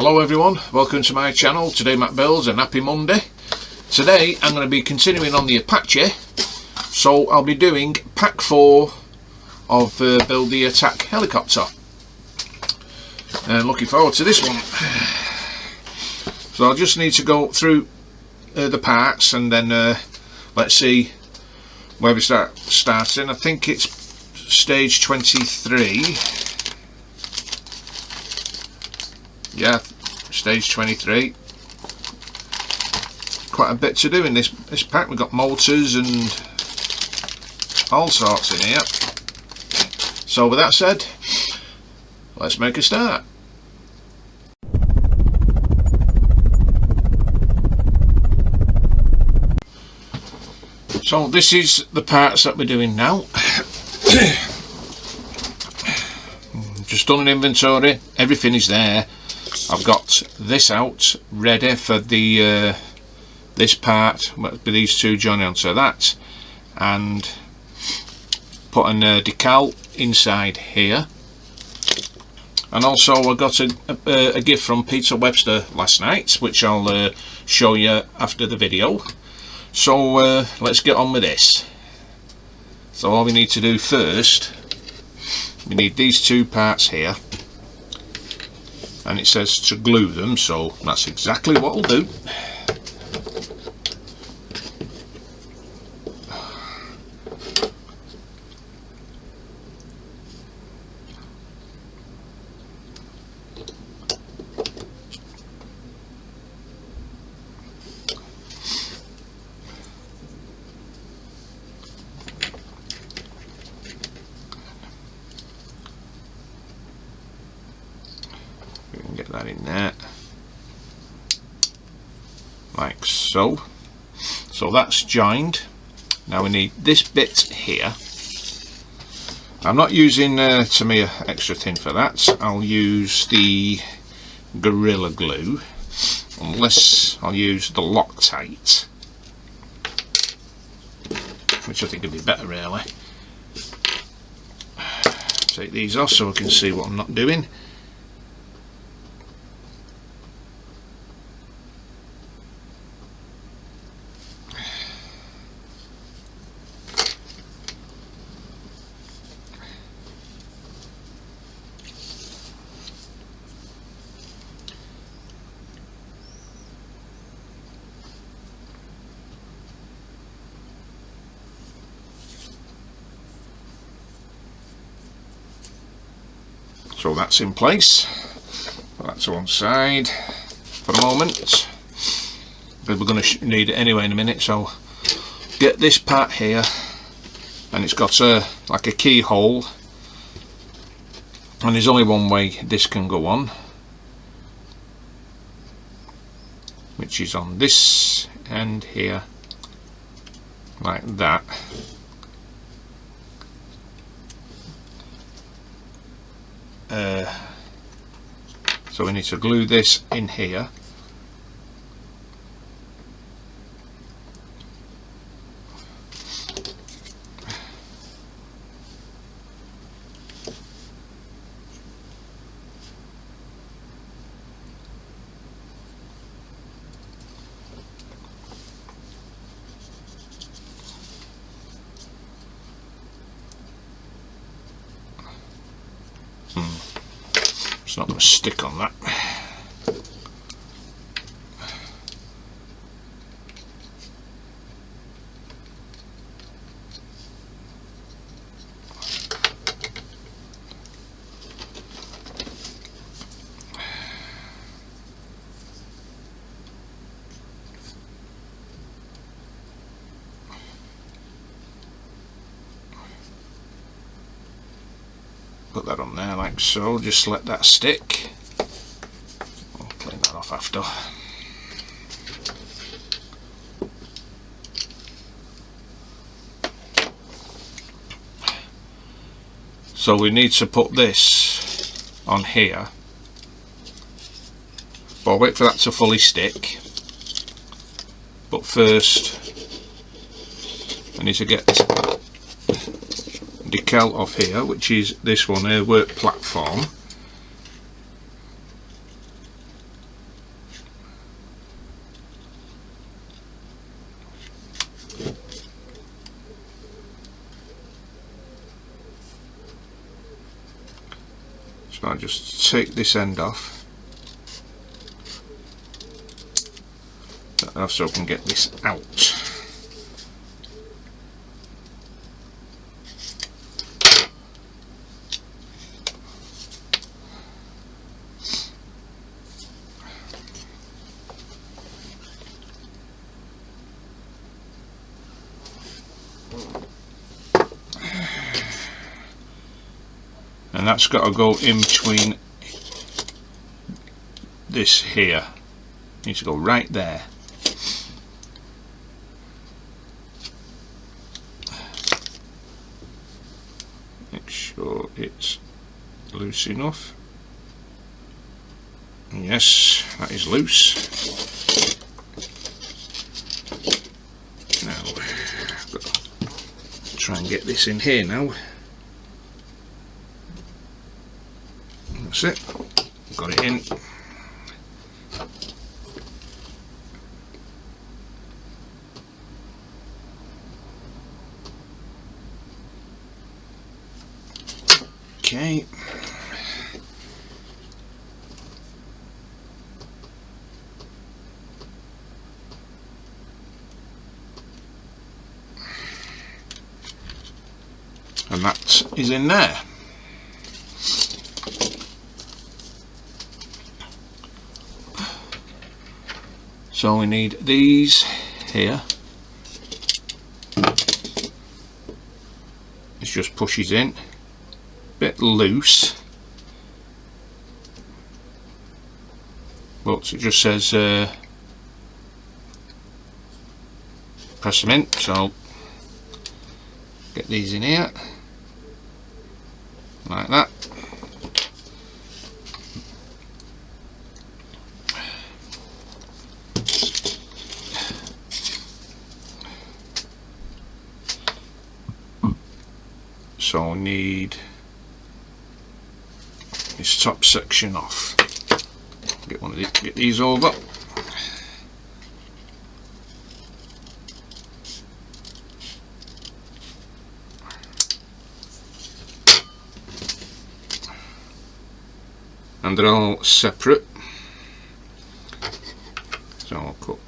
Hello everyone, welcome to my channel. Today Matt builds and happy Monday. Today I'm going to be continuing on the Apache, so I'll be doing pack 4 of build the attack helicopter, and looking forward to this one. So I'll just need to go through the parts and then let's see where we starting. I think it's stage 23. Yeah, stage 23. Quite a bit to do in this pack. We've got motors and all sorts in here. So with that said, let's make a start. So this is the parts that we're doing now. Just done an inventory, everything is there. I've got this out ready for the this part with these two joining onto that, and putting a decal inside here. And also I got a gift from Peter Webster last night, which I'll show you after the video. So let's get on with this. So all we need to do first, we need these two parts here, and it says to glue them, so that's exactly what I'll do. Get that in there like so. So that's joined. Now we need this bit here. I'm not using Tamiya extra thin for that. I'll use the Gorilla Glue, unless I'll use the Loctite, which I think would be better really. Take these off so I can see what I'm not doing. So that's in place. Put that to one side for a moment, but we're going to need it anyway in a minute. So get this part here, and it's got like a keyhole, and there's only one way this can go on, which is on this end here, like that. So we need to glue this in here. It's not going to stick on that. Put that on there like so, just let that stick. I'll clean that off after. So we need to put this on here, but I'll wait for that to fully stick. But first I need to get decal off here, which is this one here, work platform. So I'll just take this end off, so I can get this out. And that's got to go in between this here. Needs to go right there. Make sure it's loose enough. Yes, that is loose. Now, I've got to try and get this in here now. That's it. Got it in. Okay. And that is in there. So we need these here. This just pushes in. Bit loose, but it just says press them in. So get these in here like that. So I need this top section off. Get one of these, get these over. And they're all separate. So I'll cut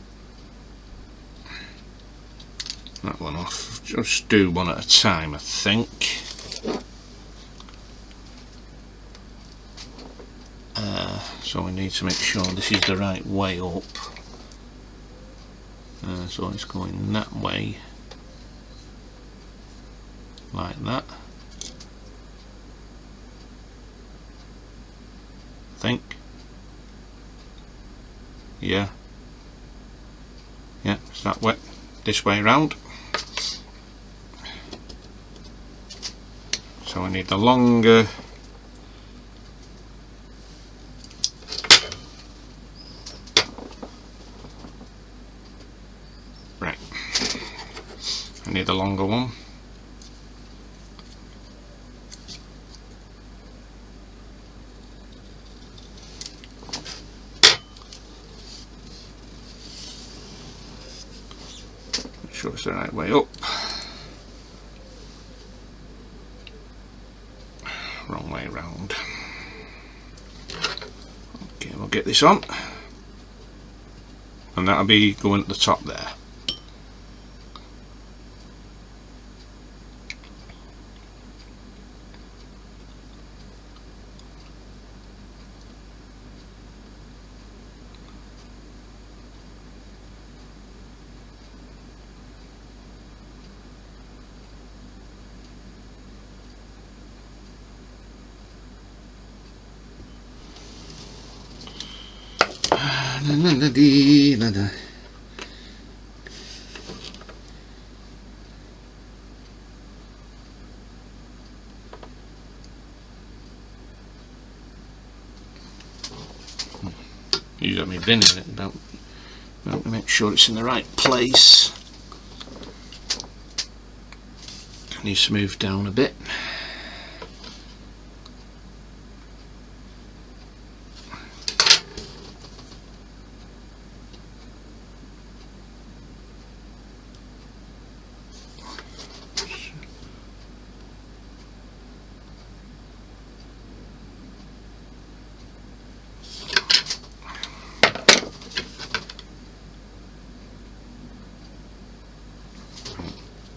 that one off. Just do one at a time, I think. So we need to make sure this is the right way up. So it's going that way, like that. I think. Yeah. Yeah, it's that way. This way round. So I need the longer. I need the longer one. Make sure it's the right way up. Wrong way round. Okay, we'll get this on. And that'll be going at the top there. Use that me bin in it, don't make sure it's in the right place. Needs to move down a bit.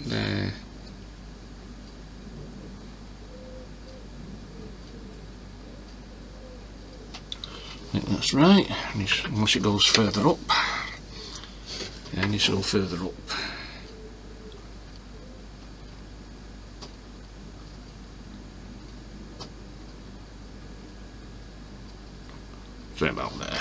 there. I think that's right, unless it goes further up. Yeah, it needs to go further up. So about there.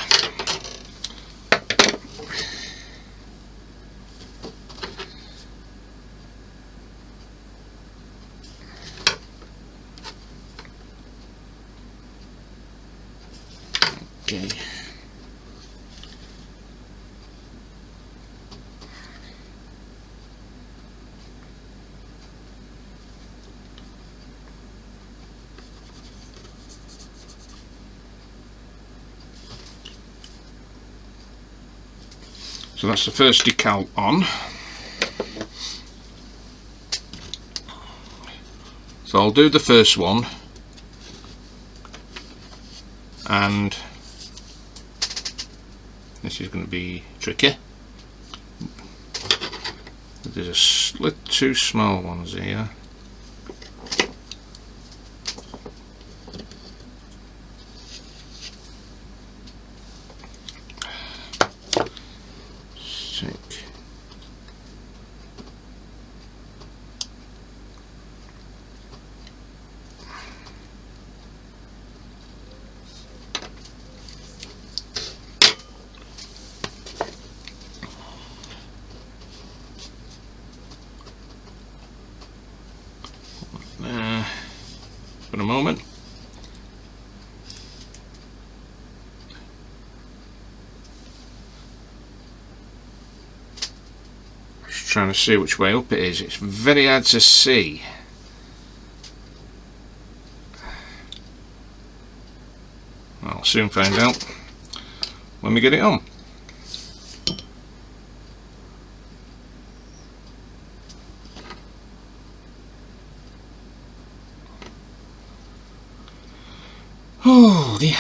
Okay. So that's the first decal on. So I'll do the first one, and this is going to be tricky. There's a split, two small ones here. For a moment. Just trying to see which way up it is. It's very hard to see. I'll soon find out when we get it on. Oh dear.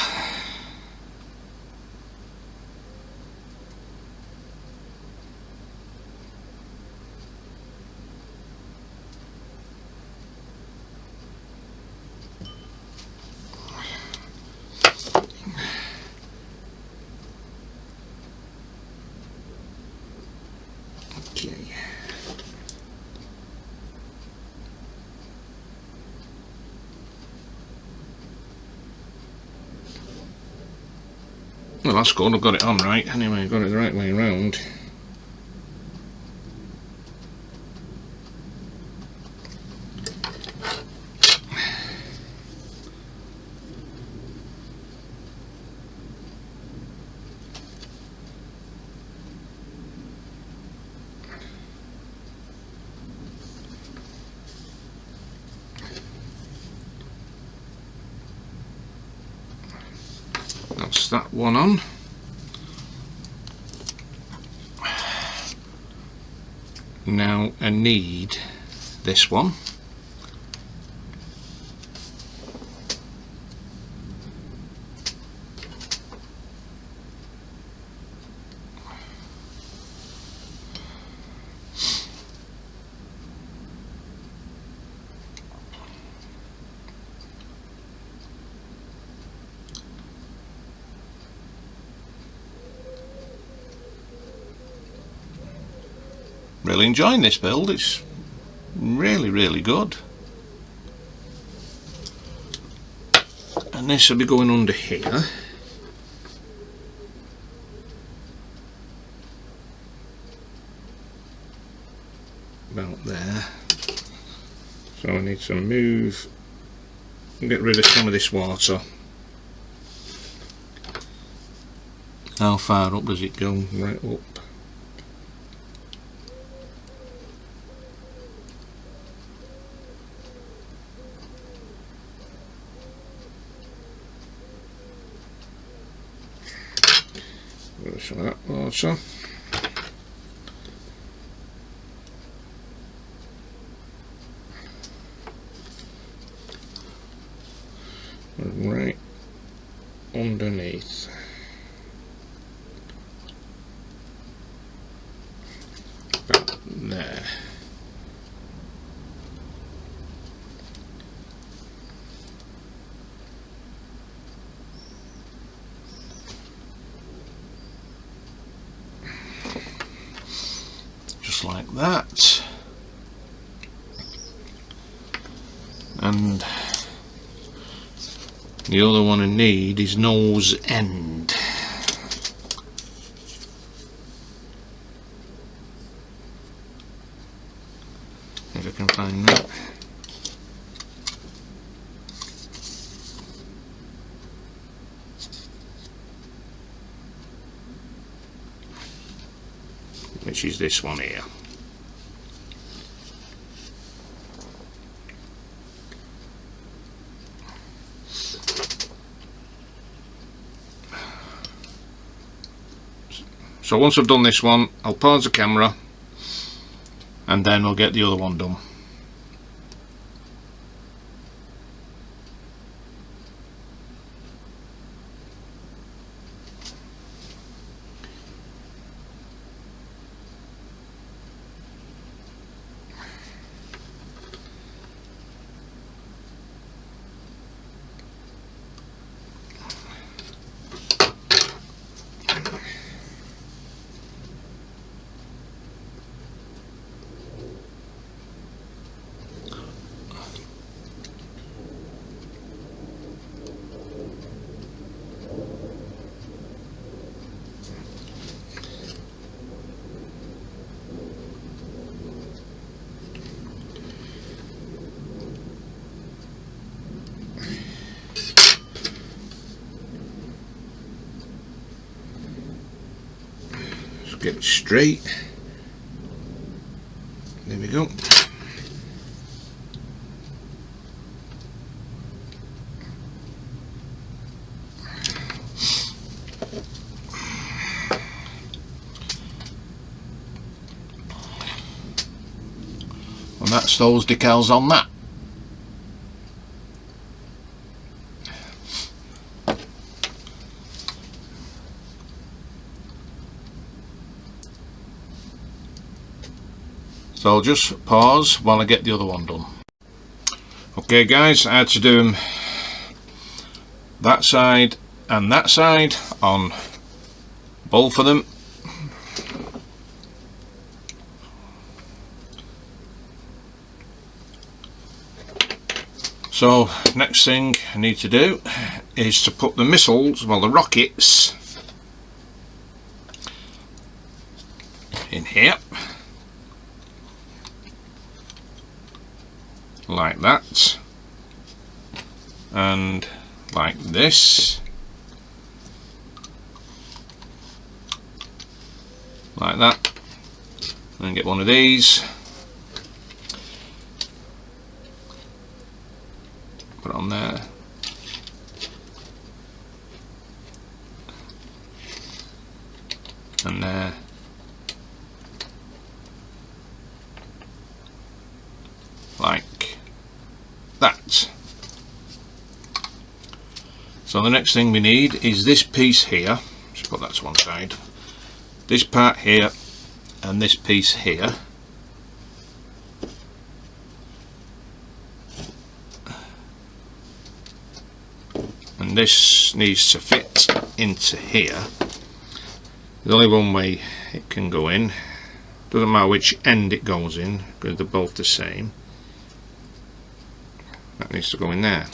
Okay. Well, that's good, I've got it on right. Anyway, I've got it the right way around. That's that one on. Now I need this one. Really enjoying this build, it's really good. And this will be going under here. About there. So I need to move and get rid of some of this water. How far up does it go? Right up. Some of that water. Right underneath. About there. just like that. And the other one I need is nose end. If I can find that. Which is this one here. So once I've done this one, I'll pause the camera and then we'll get the other one done. Get it straight. There we go. And that's those decals on that. So I'll just pause while I get the other one done. Okay guys, I had to do that side and that side on both of them. So next thing I need to do is to put the missiles, well the rockets, in here. Like that, and like this, like that, and get one of these, put it on there, and there, like that. So the next thing we need is this piece here. Just put that to one side. This part here and this piece here. And this needs to fit into here. There's only one way it can go in. Doesn't matter which end it goes in because they're both the same. That needs to go in there.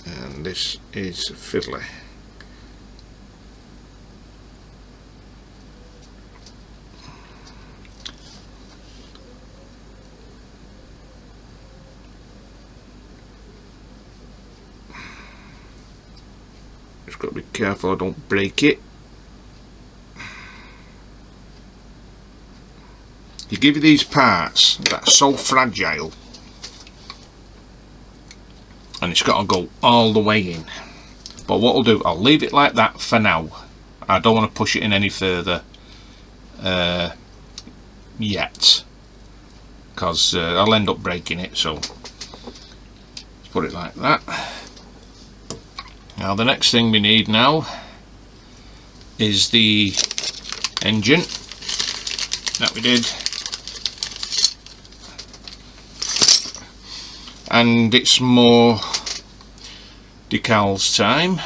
And this is fiddly. Just got to be careful I don't break it. You give you these parts that are so fragile and it's got to go all the way in, but what I'll do, I'll leave it like that for now. I don't want to push it in any further yet because I'll end up breaking it, so let's put it like that. Now the next thing we need now is the engine that we did and it's more decals time.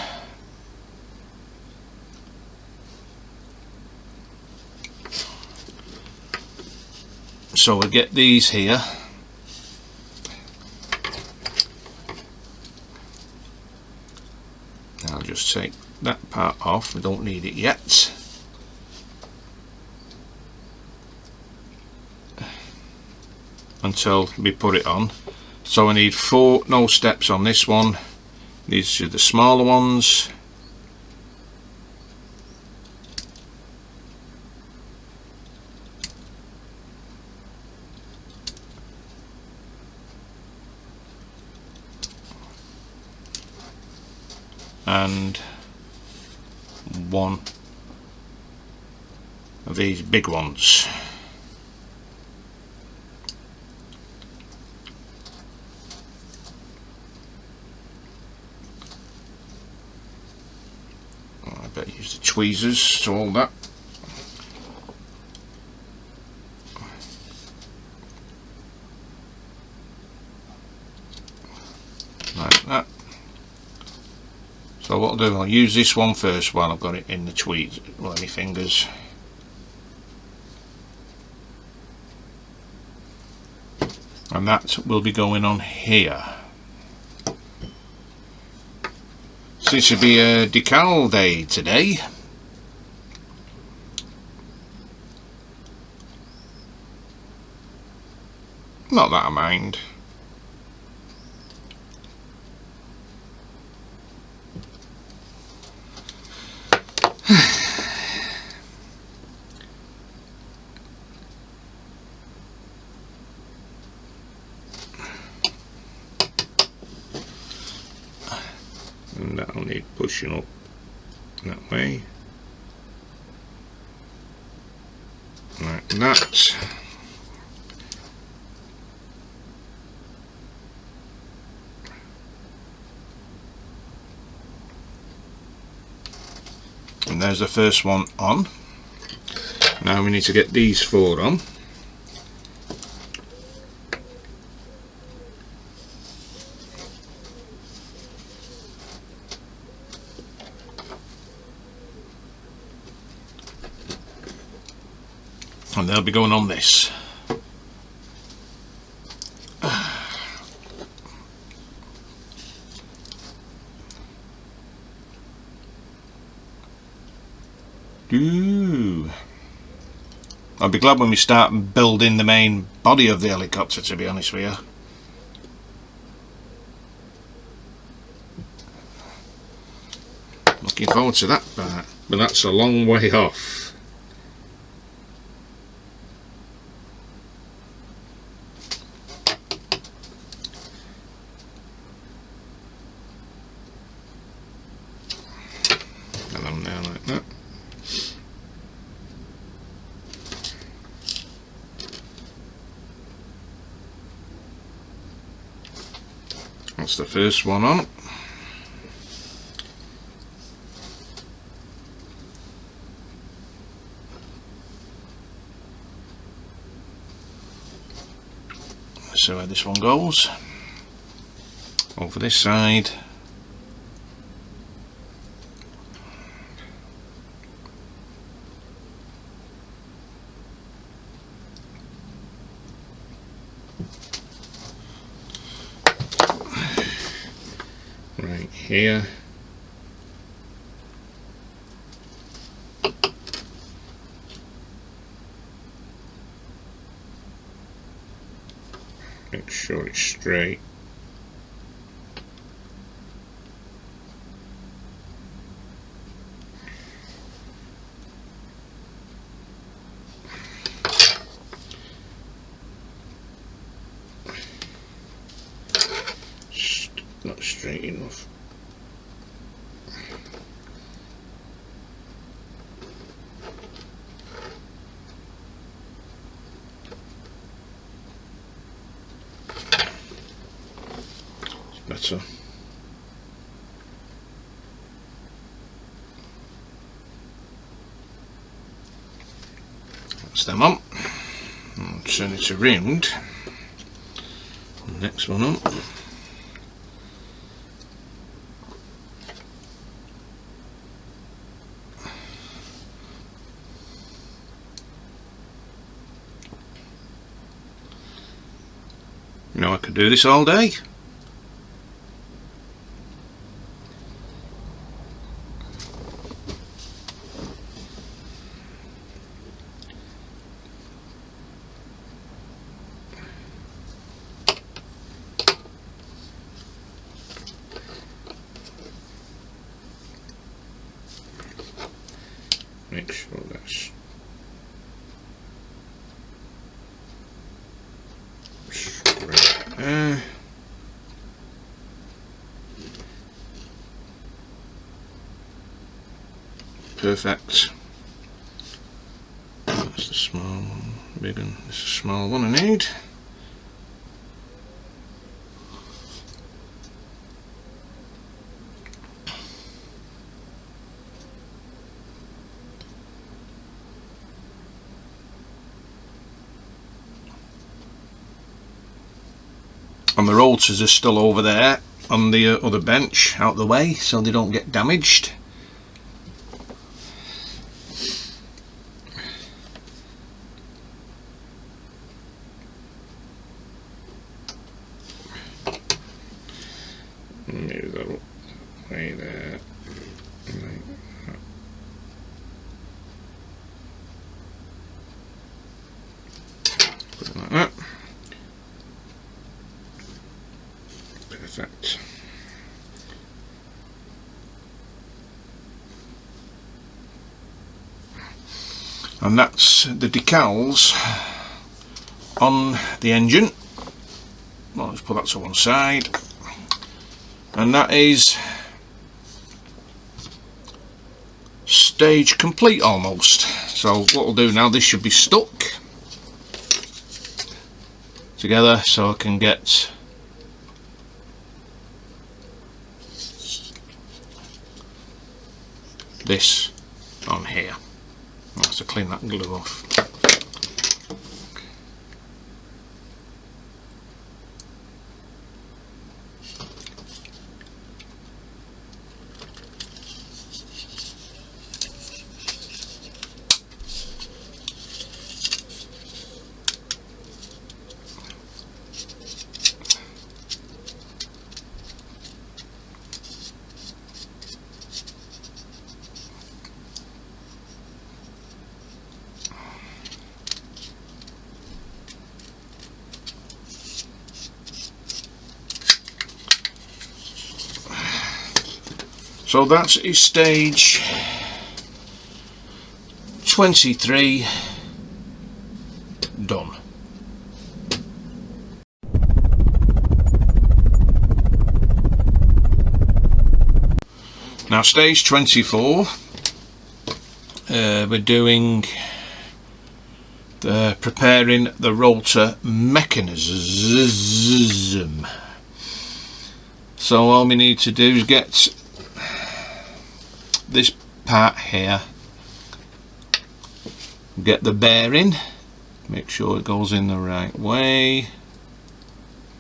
So we'll get these here. I'll just take that part off, we don't need it yet. Until we put it on. So I need 4 no steps on this one. These are the smaller ones. And 1 of these big ones. I better use the tweezers to hold that. Like that. So what I'll do, I'll use this one first while I've got it in the tweezers, well, my fingers. And that will be going on here. So this should be a decal day today. Not that I mind. And that'll need pushing up that way, like that. And there's the first one on. Now we need to get these 4 on. And they'll be going on this. Ooh. I'll be glad when we start building the main body of the helicopter, to be honest with you. Looking forward to that part, but that's a long way off. And I'm there like that. That's the first one on. So where this one goes. Over this side. Right here. Make sure it's straight. Not straight enough. Better. That's them on. I'll turn it around. Next one up. You know, I could do this all day. Make sure that's straight there. Perfect. That's the small one, big one. This is a small one I need. And the rotors are still over there on the other bench out the way, so they don't get damaged. Move that up way there. Put it like that. Perfect. And that's the decals on the engine. Well, let's put that to one side. And that is stage complete almost. So what we'll do now, this should be stuck together so I can get this on here. I'll have to clean that glue off. So that's stage 23 done. Now stage 24, we're doing preparing the rotor mechanism. So all we need to do is get this part here, get the bearing, make sure it goes in the right way,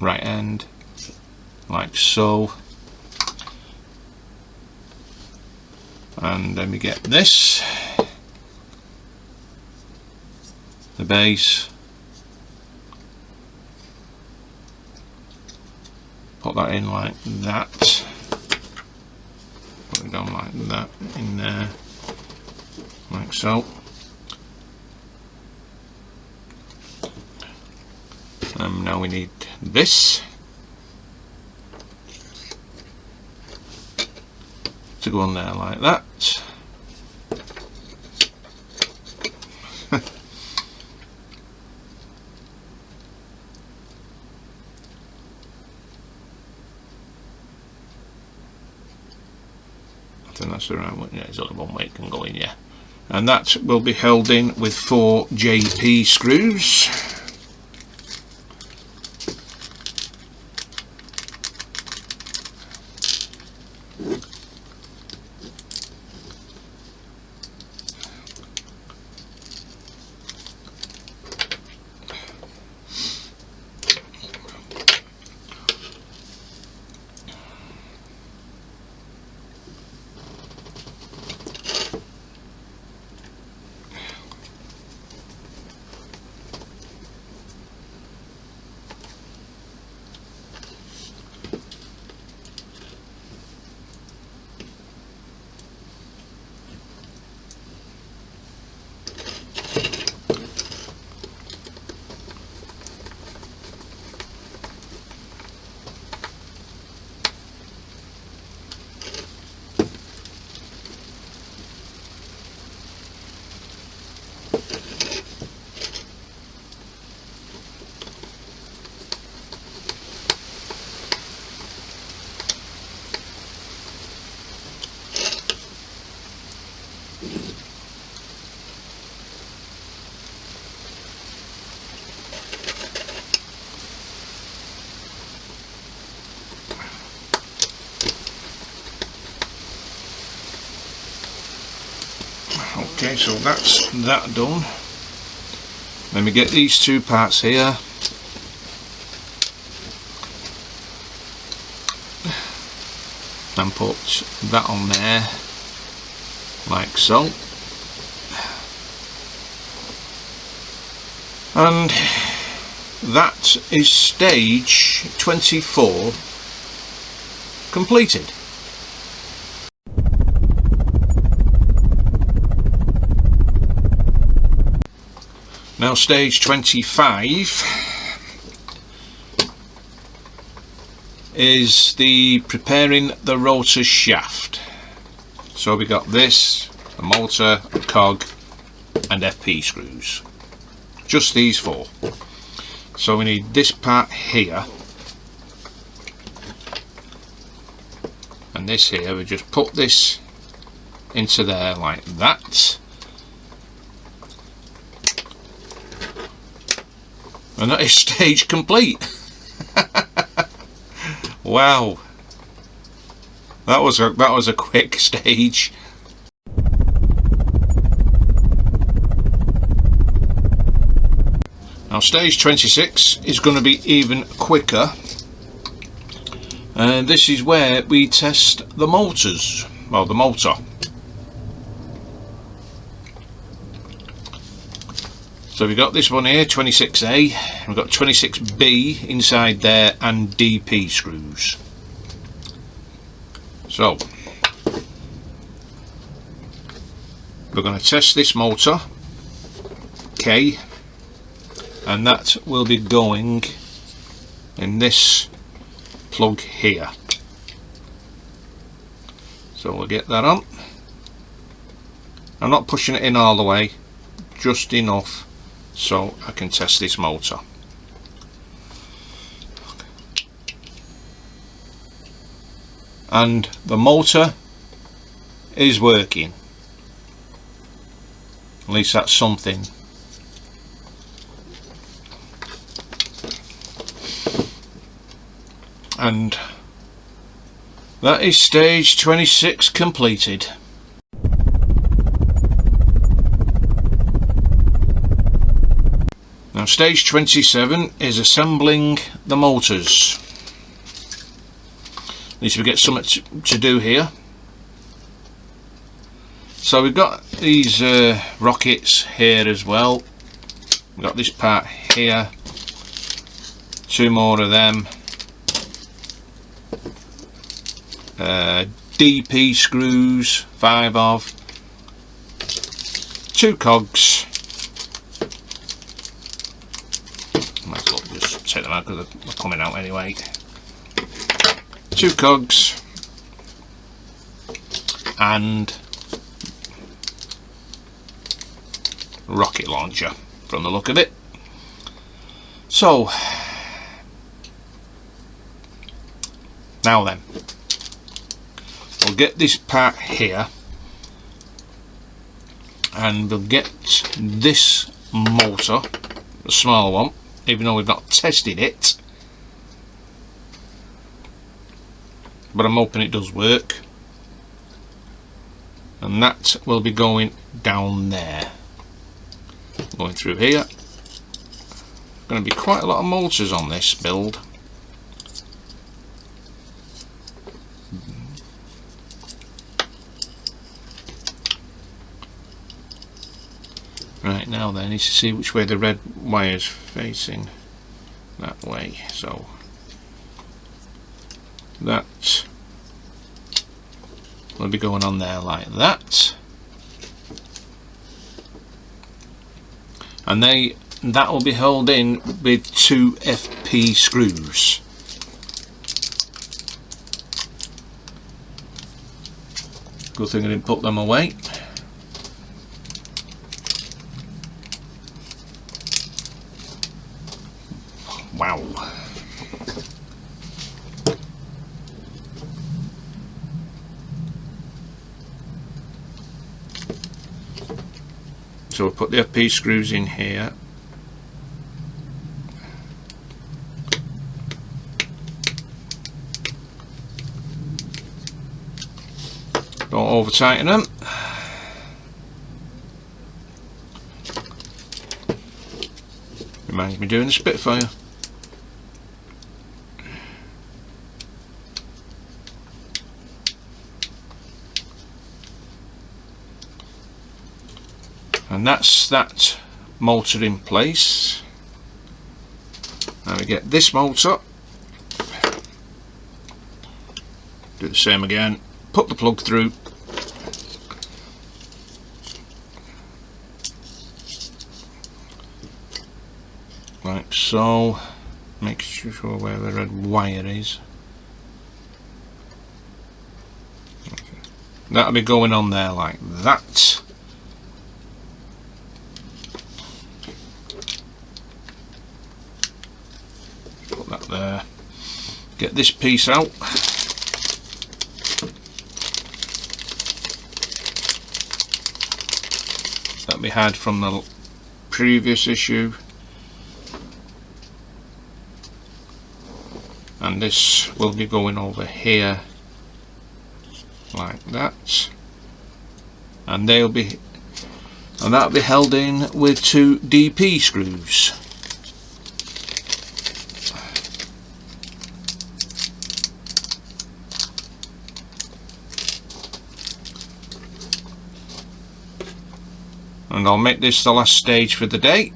right end, like so, and then we get this, the base, put that in like that, put it down like that in there, like so. Now we need this to go on there like that. I think that's the right one. Yeah, there's only one way it can go in, yeah. And that will be held in with 4 JP screws. Okay, so that's that done. Then we get these two parts here. And put that on there, like so. And that is stage 24 completed. Now stage 25 is the preparing the rotor shaft. So we got this, a motor, a cog and FP screws. Just these four. So we need this part here and this here. We just put this into there like that. And that is stage complete. Wow, that was a quick stage. Now stage 26 is going to be even quicker, and this is where we test the motors. Well, the motor. So we've got this one here, 26A, we've got 26B inside there and DP screws. So we're going to test this motor, K, and that will be going in this plug here. So we'll get that on. I'm not pushing it in all the way, just enough so I can test this motor. And the motor is working. At least that's something. And that is stage 26 completed. Now stage 27 is assembling the motors. At least we get something to do here. So we've got these rockets here as well. We've got this part here, two more of them, DP screws, 5 of, 2 cogs. Might as well just take them out because they're coming out anyway. 2 cogs and rocket launcher from the look of it. So now then, we'll get this part here and we'll get this motor, the small one, even though we've not tested it, but I'm hoping it does work, and that will be going down there, going through here. Going to be quite a lot of motors on this build. Right, now then I need to see which way the red wire's facing. That way, so that will be going on there like that, and that will be held in with 2 FP screws. Good thing I didn't put them away. Wow. So we'll put the FP screws in here. Don't over tighten them. Reminds me doing a Spitfire. And that's that motor in place. Now we get this motor, do the same again, put the plug through, like so, make sure where the red wire is. Okay. That'll be going on there like that. Put that there. Get this piece out. That we had from the previous issue. And this will be going over here like that, and that'll be held in with 2 DP screws. And I'll make this the last stage for the day.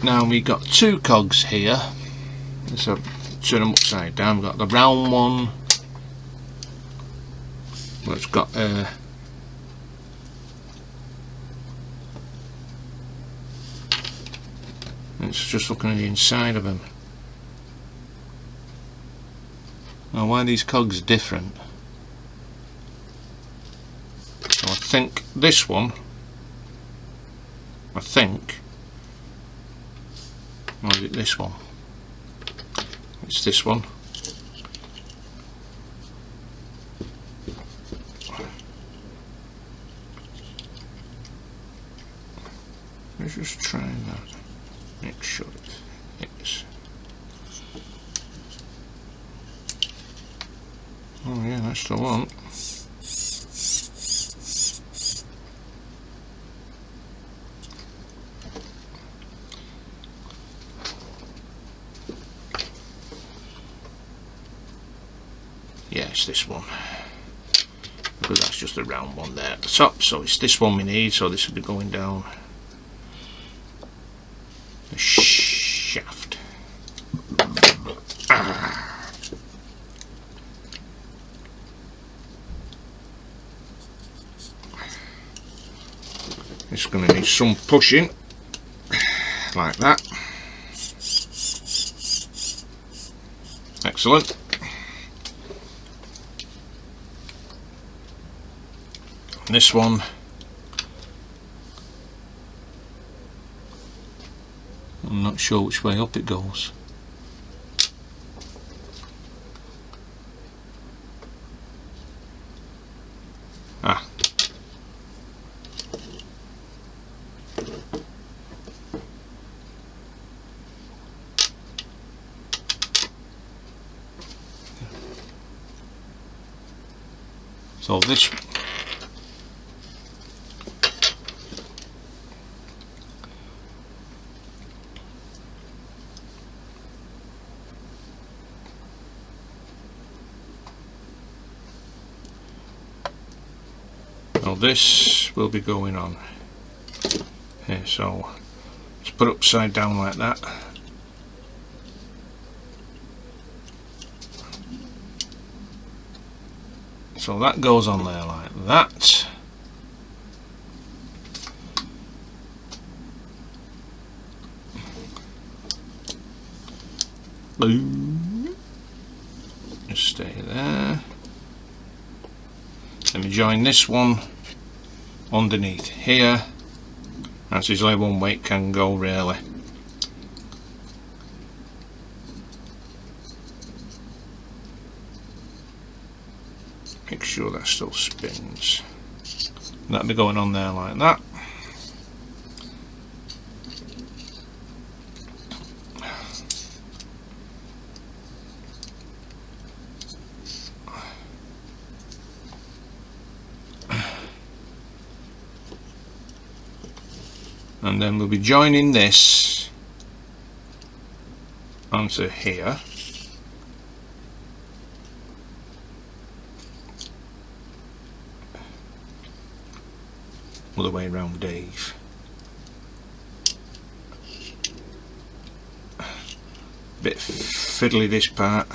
Now we got 2 cogs here, so turn them upside down. We've got the round one, it's got it's just looking at the inside of them. Now why are these cogs different? So I think this one, or is it this one? It's this one. Let's just try that. Make sure it is. Oh yeah, that's the one. Yeah, it's this one, because that's just a round one there at the top, so it's this one we need, so this will be going down the shaft. It's going to need some pushing, like that. Excellent. And this one, I'm not sure which way up it goes. Ah. So this this will be going on here, so let's put it upside down like that. So that goes on there like that. Boom. Just stay there. Let me join this one underneath here. That's as only one way it can go really. Make sure that still spins. That'll be going on there like that. And then we'll be joining this onto here. Other way around, Dave. Bit fiddly this part.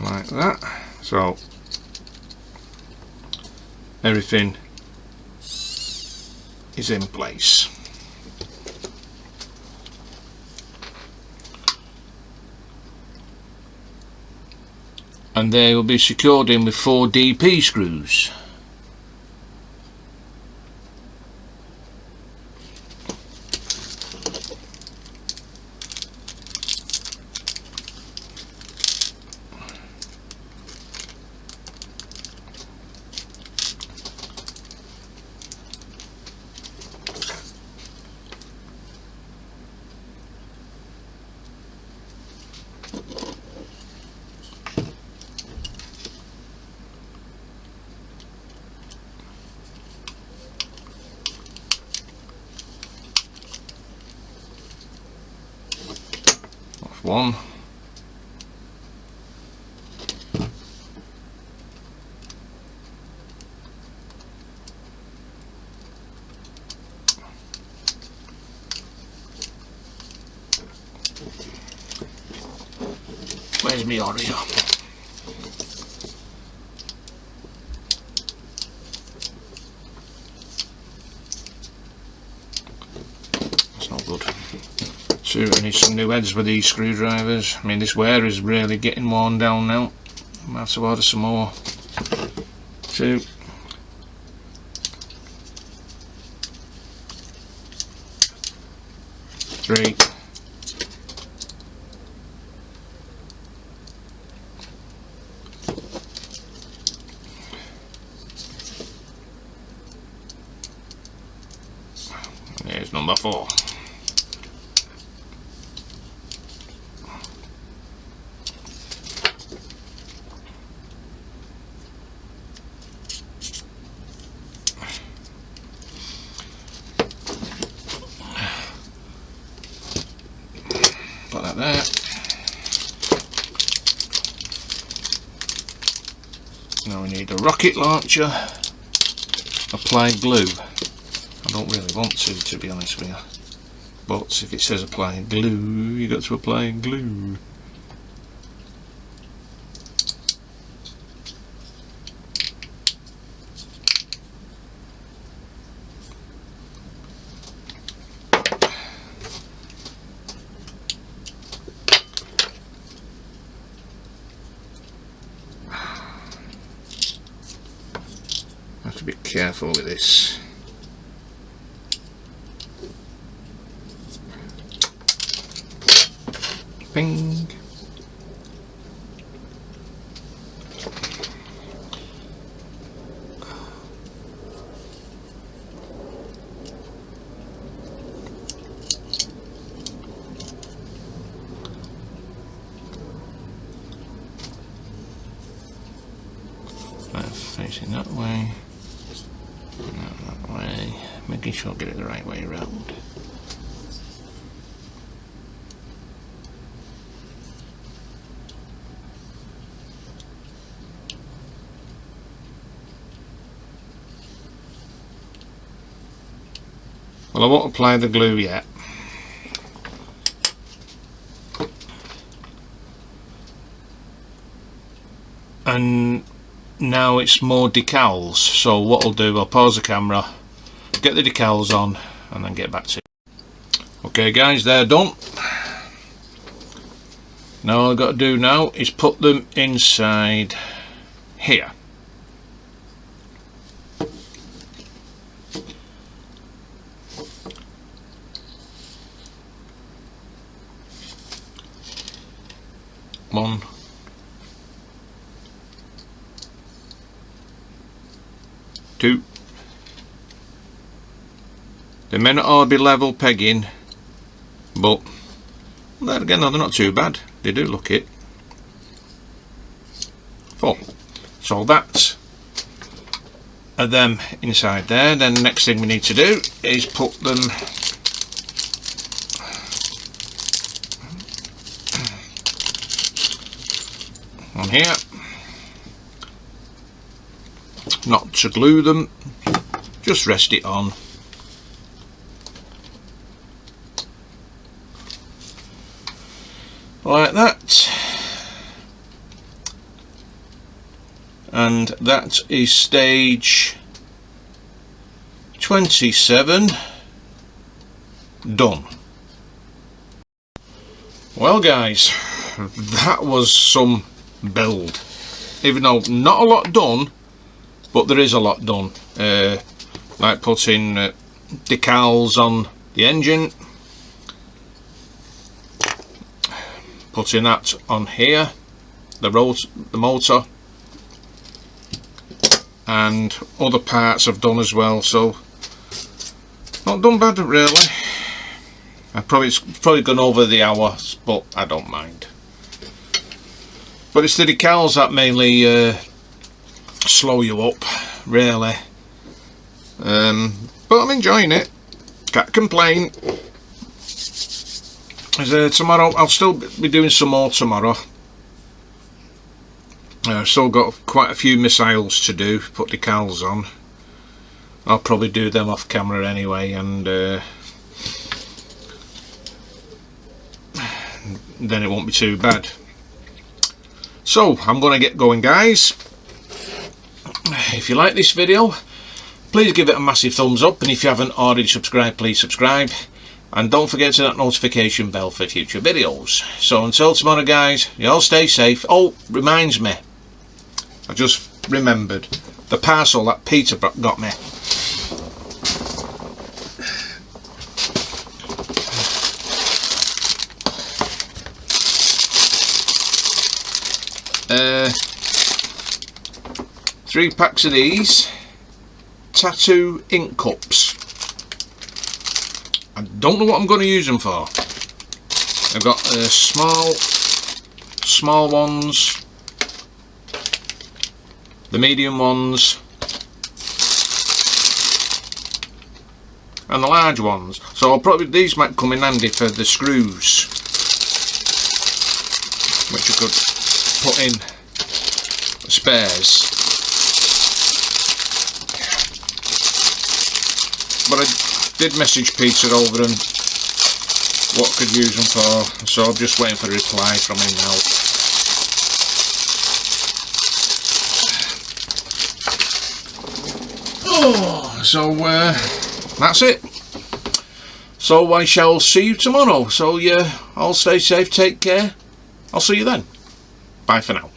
Like that. So everything is in place. And they will be secured in with 4 DP screws. One. Where's my Oreo? That's not good. So I need some new heads with these screwdrivers. I mean, this wear is really getting worn down now. I might have to order some more. 2. Three. There's number 4. Put that there. Now we need a rocket launcher, apply glue. I don't really want to be honest with you, but if it says apply glue, you got to apply glue. Have to be careful with this. Bing. Facing that way, that way, making sure I get it the right way around. Well, I won't apply the glue yet. And now it's more decals, so what I'll do, I'll pause the camera, get the decals on, and then get back to it. Okay guys, they're done. Now all I've got to do now is put them inside here. One, two. They may not all be level pegging, but then again, no, they're not too bad. They do look it. 4. So that's them inside there. Then the next thing we need to do is put them on here. Not to glue them, just rest it on. Like that. And that is stage 27 done. Well guys, that was some build. Even though not a lot done, but there is a lot done. Like putting decals on the engine, putting that on here, the motor, and other parts I've done as well, so not done bad really. It's probably gone over the hour, but I don't mind. But it's the decals that mainly slow you up, really. But I'm enjoying it, can't complain. Tomorrow I'll still be doing some more tomorrow. I've still got quite a few missiles to do, put decals on. I'll probably do them off camera anyway, and then it won't be too bad. So I'm going to get going guys. If you like this video, please give it a massive thumbs up, and if you haven't already subscribed, please subscribe. And don't forget to that notification bell for future videos. So until tomorrow guys, you all stay safe. Oh, reminds me, I just remembered the parcel that Peter got me. Three packs of these tattoo ink cups. I don't know what I'm going to use them for. I've got small ones, the medium ones, and the large ones. So these might come in handy for the screws, which I could put in spares. But I did message Peter over and what I could use them for, so I'm just waiting for a reply from him now. Oh, so that's it. So I shall see you tomorrow. So yeah, all stay safe, take care. I'll see you then. Bye for now.